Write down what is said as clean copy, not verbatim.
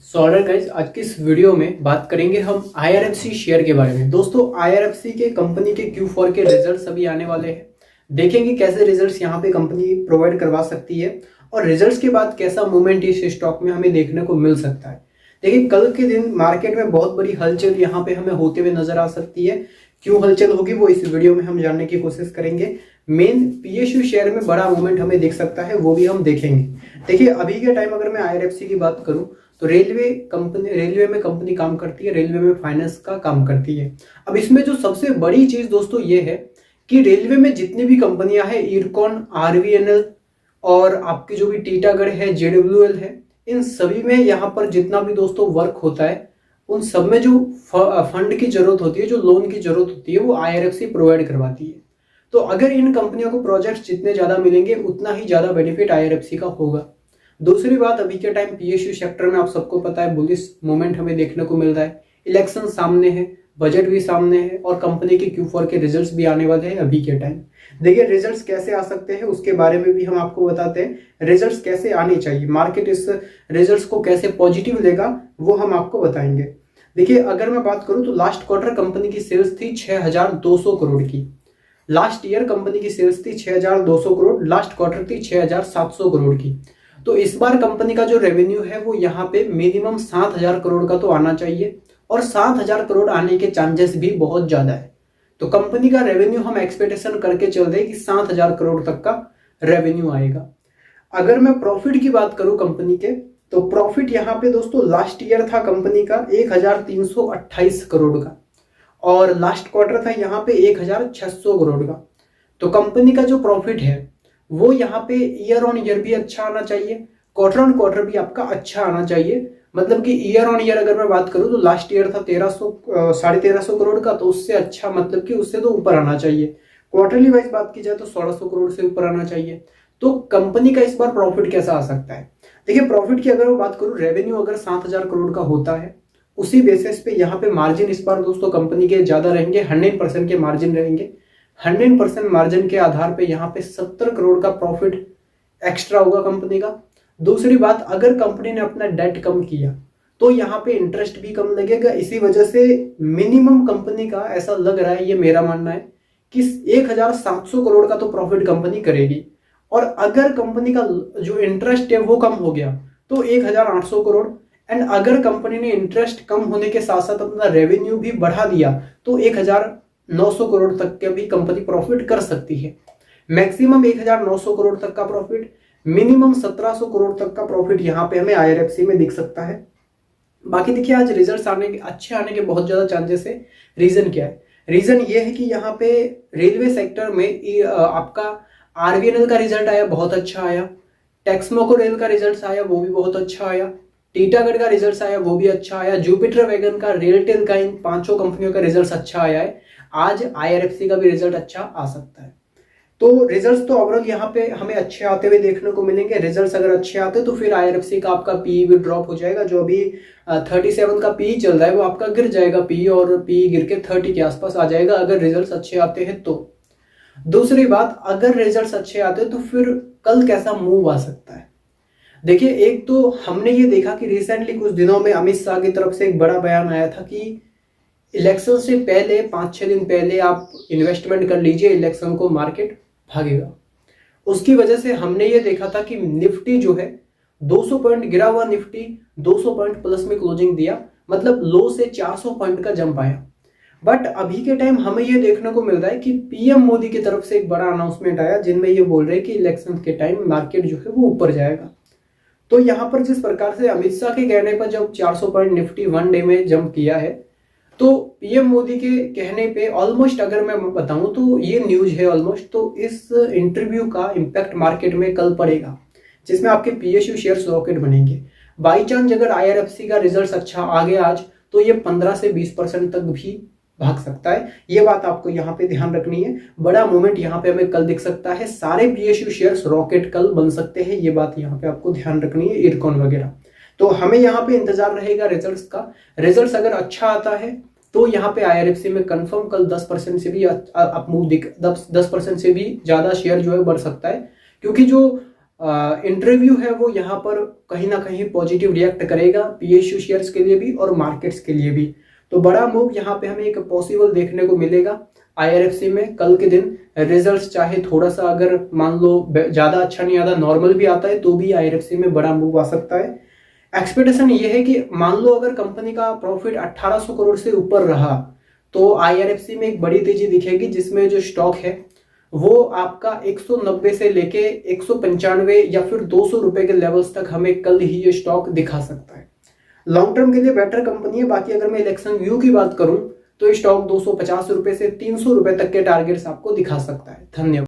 Sorry guys, आज की इस वीडियो में बात करेंगे हम आईआरएफसी शेयर के बारे में। दोस्तों, आईआरएफसी के कंपनी के Q4 के रिजल्ट्स अभी आने वाले हैं। देखेंगे कैसे रिजल्ट्स यहाँ पे कंपनी प्रोवाइड करवा सकती है और रिजल्ट्स के बाद कैसा मूवमेंट इस स्टॉक में हमें देखने को मिल सकता है। देखिए, कल के दिन मार्केट में बहुत बड़ी हलचल यहाँ पे हमें होते हुए नजर आ सकती है। क्यों हलचल होगी वो इस वीडियो में हम जानने की कोशिश करेंगे। मेन पीएसयू शेयर में बड़ा मूवमेंट हमें देख सकता है, वो भी हम देखेंगे। देखिए, अभी के टाइम अगर मैं आईआरएफसी की बात करूं तो रेलवे में कंपनी काम करती है, रेलवे में फाइनेंस का काम करती है। अब इसमें जो सबसे बड़ी चीज दोस्तों ये है कि रेलवे में जितनी भी कंपनियां हैं, इरकॉन, आरवीएनएल और आपकी जो भी टीटागढ़ है, जेडब्ल्यूएल है, इन सभी में यहाँ पर जितना भी दोस्तों वर्क होता है, उन सब में जो फंड की जरूरत होती है, जो लोन की जरूरत होती है, वो आईआरएफसी प्रोवाइड करवाती है। तो अगर इन कंपनियों को प्रोजेक्ट्स जितने ज्यादा मिलेंगे उतना ही ज्यादा बेनिफिट आईआरएफसी का होगा। दूसरी बात, अभी के टाइम पीएसयू सेक्टर में आप सबको पता है बुलिश मोमेंट हमें देखने को मिल रहा है। इलेक्शन सामने है, बजट भी सामने है और कंपनी के Q4 के रिजल्ट्स भी आने वाले हैं अभी के टाइम। देखिए, रिजल्ट्स कैसे आ सकते हैं उसके बारे में भी हम आपको बताते हैं। रिजल्ट्स कैसे आने चाहिए, मार्केट इस रिजल्ट्स को कैसे पॉजिटिव लेगा वो हम आपको बताएंगे। देखिए, अगर मैं बात करूं तो लास्ट क्वार्टर कंपनी की सेल्स थी 6200 करोड़ की। लास्ट ईयर कंपनी की सेल्स थी 6200 करोड़, लास्ट क्वार्टर थी 6700 करोड़ की। तो इस बार कंपनी का जो रेवेन्यू है वो यहाँ पे मिनिमम 7000 करोड़ का तो आना चाहिए और 7000 करोड़ आने के चांसेस भी बहुत ज्यादा है। तो कंपनी का रेवेन्यू हम एक्सपेक्टेशन करके चल रहे कि 7000 करोड़ तक का रेवेन्यू आएगा। अगर मैं प्रॉफिट की बात करूं कंपनी के, तो प्रॉफिट यहाँ पे दोस्तों लास्ट ईयर था कंपनी का 1328 करोड़ का और लास्ट क्वार्टर था यहाँ पे 1600 करोड़ का। तो कंपनी का जो प्रॉफिट है वो यहाँ पे ईयर ऑन ईयर भी अच्छा आना चाहिए, क्वार्टर ऑन क्वार्टर भी आपका अच्छा आना चाहिए। मतलब कि ईयर ऑन ईयर अगर मैं बात करूं तो लास्ट ईयर था 1300 करोड़ का, तो उससे अच्छा, मतलब कि उससे तो ऊपर आना चाहिए। क्वार्टरली वाइज बात की जाए तो 1600 करोड़ से ऊपर आना चाहिए। तो कंपनी का इस बार प्रॉफिट कैसा आ सकता है? देखिए, प्रॉफिट की अगर मैं बात करूं, रेवेन्यू अगर 7000 करोड़ का होता है, उसी बेसिस पे यहाँ पे मार्जिन इस बार दोस्तों कंपनी के ज्यादा रहेंगे, 100% के मार्जिन रहेंगे। 100% मार्जिन के आधार पे यहाँ पे 70 करोड़ का प्रॉफिट एक्स्ट्रा होगा कंपनी का। दूसरी बात, अगर कंपनी ने अपना डेट कम किया तो यहाँ पे इंटरेस्ट भी कम लगेगा। इसी वजह से मिनिमम कंपनी का ऐसा लग रहा है, ये मेरा मानना है कि 1700 करोड़ का तो प्रॉफिट कंपनी करेगी। और अगर कंपनी का जो इंटरेस्ट है वो कम हो गया तो 1800 करोड़। एंड अगर कंपनी ने इंटरेस्ट कम होने के साथ साथ अपना रेवेन्यू भी बढ़ा दिया तो 1900 करोड़ तक के भी कंपनी प्रॉफिट कर सकती है। मैक्सिमम 1900 करोड़ तक का प्रॉफिट, मिनिमम 1700 करोड़ तक का प्रॉफिट यहाँ पे हमें आईआरएफसी में दिख सकता है। बाकी देखिए, आज रिजल्ट्स अच्छे आने के बहुत ज्यादा चांसेस है। रीजन क्या है? रीजन ये है कि यहाँ पे रेलवे सेक्टर में आपका आरवीएनएल का रिजल्ट आया, बहुत अच्छा आया। टेक्समोको रेल का रिजल्ट आया, वो भी बहुत अच्छा आया। टीटागढ़ का रिजल्ट आया, वो भी अच्छा आया। जुपिटर वैगन का, रेलटेल का, इन पांचों कंपनियों का रिजल्ट अच्छा आया है। आज आईआरएफसी का भी रिजल्ट अच्छा आ सकता है। तो रिजल्ट्स तो ओवरऑल यहाँ पे हमें अच्छे आते हुए देखने को मिलेंगे। रिजल्ट्स अगर अच्छे आते तो फिर आईआरएफसी का आपका पी भी ड्रॉप हो जाएगा। जो अभी 37 का पी चल रहा है वो आपका गिर जाएगा, पी, और पी गिर के 30 के आसपास आ जाएगा अगर रिजल्ट्स अच्छे आते हैं तो। दूसरी बात, अगर रिजल्ट्स अच्छे आते तो फिर कल कैसा मूव आ सकता है? देखिए, एक तो हमने ये देखा कि रिसेंटली कुछ दिनों में अमित शाह की तरफ से एक बड़ा बयान आया था कि इलेक्शन से पहले 5-6 दिन पहले आप इन्वेस्टमेंट कर लीजिए, इलेक्शन को मार्केट भागेगा। उसकी वजह से हमने ये देखा था कि निफ्टी जो है 200 पॉइंट गिरा हुआ, निफ्टी 200 पॉइंट प्लस में क्लोजिंग दिया, मतलब लो से 400 पॉइंट का जंप आया। बट अभी के टाइम हमें ये देखने को मिल रहा है कि पीएम मोदी की तरफ से एक बड़ा अनाउंसमेंट आया जिनमें ये बोल रहे हैं कि इलेक्शन के टाइम मार्केट जो है वो ऊपर जाएगा। तो यहाँ पर जिस प्रकार से अमित शाह के कहने पर जब 400 पॉइंट निफ्टी वन डे में जंप किया है, तो पीएम मोदी के कहने पे ऑलमोस्ट अगर मैं बताऊं तो ये न्यूज है ऑलमोस्ट, तो इस इंटरव्यू का इंपैक्ट मार्केट में कल पड़ेगा जिसमें आपके पीएसयू शेयर्स रॉकेट बनेंगे। बाई चांस अगर आईआरएफसी का रिजल्ट अच्छा आ गया आज तो ये 15 से 20% तक भी भाग सकता है। ये बात आपको यहाँ पे ध्यान रखनी है। बड़ा मूवमेंट यहाँ पे हमें कल दिख सकता है। सारे पीएसयू शेयर्स रॉकेट कल बन सकते हैं, ये बात यहाँ पे आपको ध्यान रखनी है, इरकॉन वगैरह। तो हमें यहाँ पे इंतजार रहेगा रिजल्ट्स का। रिजल्ट्स अगर अच्छा आता है तो यहाँ पे आईआरएफसी में कंफर्म कल 10% से भी अप मूव 10% से भी ज्यादा शेयर जो है बढ़ सकता है। क्योंकि जो इंटरव्यू है वो यहाँ पर कहीं ना कहीं पॉजिटिव रिएक्ट करेगा, पीएसयू शेयर्स के लिए भी और मार्केट्स के लिए भी। तो बड़ा मूव यहाँ पे हमें एक पॉसिबल देखने को मिलेगा आईआरएफसी में। कल के दिन रिजल्ट्स चाहे थोड़ा सा अगर मान लो ज्यादा अच्छा नहीं आता, नॉर्मल भी आता है, तो भी आईआरएफसी में बड़ा मूव आ सकता है। एक्सपेक्टेशन ये है कि मान लो अगर कंपनी का प्रॉफिट 1800 करोड़ से ऊपर रहा तो आईआरएफसी में एक बड़ी तेजी दिखेगी, जिसमें जो स्टॉक है वो आपका 190 से लेके 195 या फिर 200 रुपए के लेवल्स तक हमें कल ही ये स्टॉक दिखा सकता है। लॉन्ग टर्म के लिए बेटर कंपनी है। बाकी अगर मैं इलेक्शन व्यू की बात करूं तो स्टॉक 250 रुपए से 300 रुपए तक के टारगेट्स आपको दिखा सकता है। धन्यवाद।